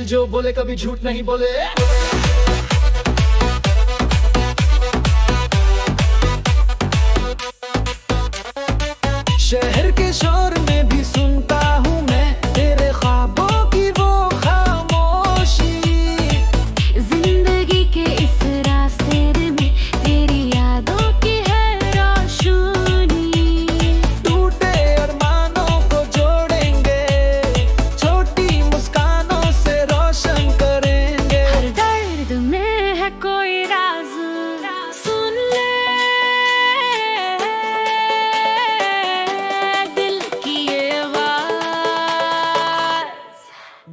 जो बोले कभी झूठ नहीं बोले। शहर के शोर में भी सुनता हूँ मैं तेरे ख्वाबों की वो खामोशी। जिंदगी के इस रास्ते में तेरी यादों की है रोशनी। टूटे अरमानों को जोड़ेंगे, छोटी मुस्कानों से रोशन करेंगे। हर दर्द में है कोई राज, सुन ले दिल की ये आवाज।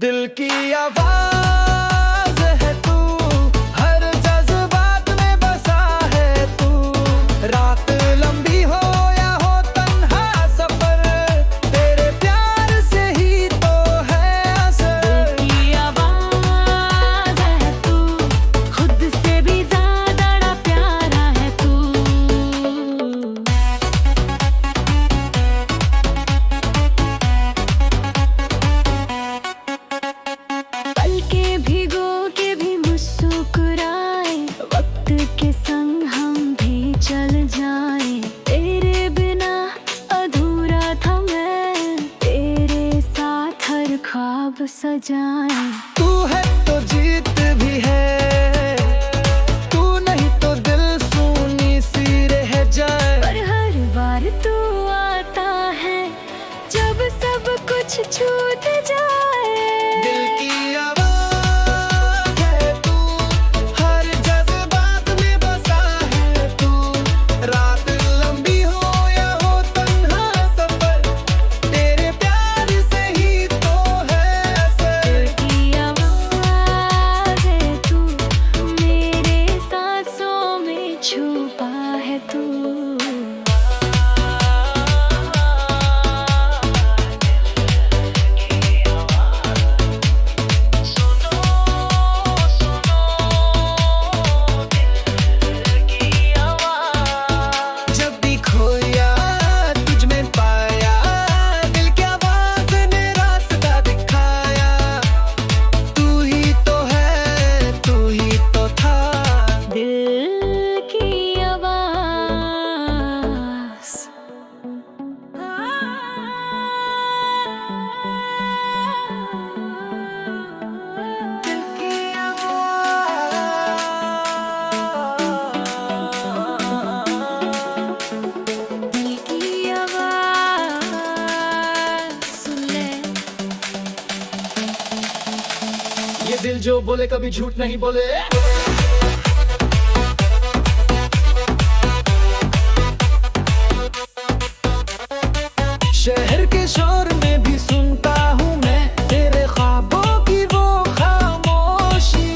दिल की आवाज है तू, हर जज्बात में बसा है तू। रात लंबी हो या हो तन्हा सफर, तेरे प्यार से ही तो है असर। की आवाज है तू, खुद से भी ज्यादा प्यारा है तू। पल के भिगो के भी मुस्कुराए, वक्त के संग हम भी चल जाए। तेरे बिना अधूरा था मैं, तेरे साथ हर ख्वाब सजाए। तू है तो जीत भी है, तू नहीं तो दिल सूनी सी रह जाए। पर हर बार तू आता है जब सब कुछ छूट जाए। दिल की आवाज है तू, हर जज्बात में बसा है तू। रात लंबी हो या हो तन्हा सफर, तेरे प्यार से ही तो है असर। की आवाज है तू, मेरे सांसों में छुपा है तू। जब भी खोया तुझ में पाया, दिल की आवाज ने रास्ता दिखाया। तू ही तो है, तू ही तो था। दिल की आवाज। दिल की दिल की आवाज सुन ले। ये दिल जो बोले कभी झूठ नहीं बोले। शहर के शोर में भी सुनता हूँ मैं तेरे ख्वाबों की वो खामोशी।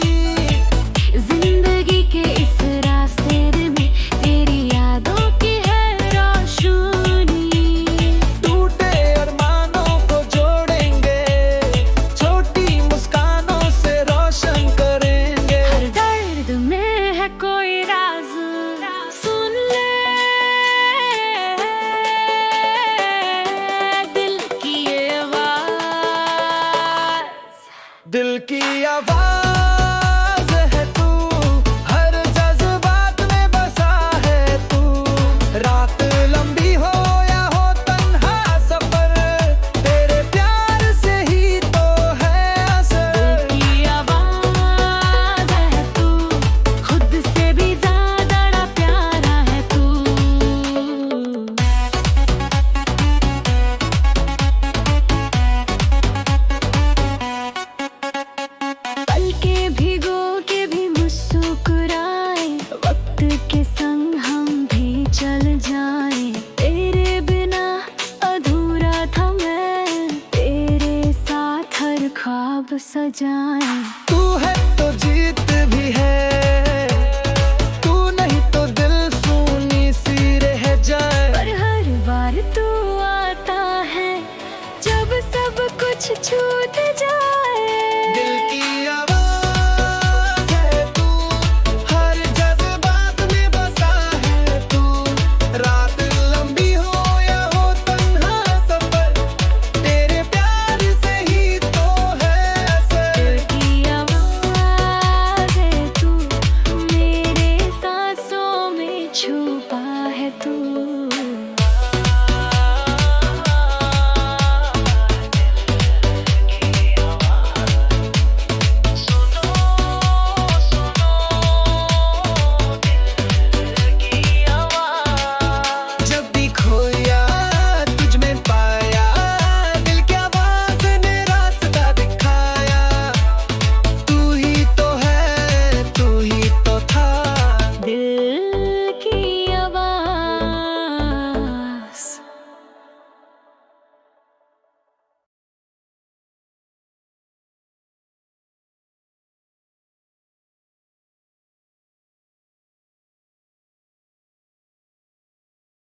जिंदगी के इस रास्ते में तेरी यादों की है रोशनी। टूटे अरमानों को जोड़ेंगे, छोटी मुस्कानों से रोशन करेंगे। हर दर्द में है कोई राज, सुन ले दिल की ये आवाज। दिल की आवाज है तू, हर जज्बात में बसा है तू। रात लंबी हो या हो तन्हा सफर, तेरे प्यार से ही तो है असर। की आवाज है तू, खुद से भी ज्यादा प्यारा है तू। पल के भिगो के भी मुस्कुराए, वक्त के संग हम भी चल जाए। तेरे बिना अधूरा था मैं, तेरे साथ हर ख्वाब सजाए।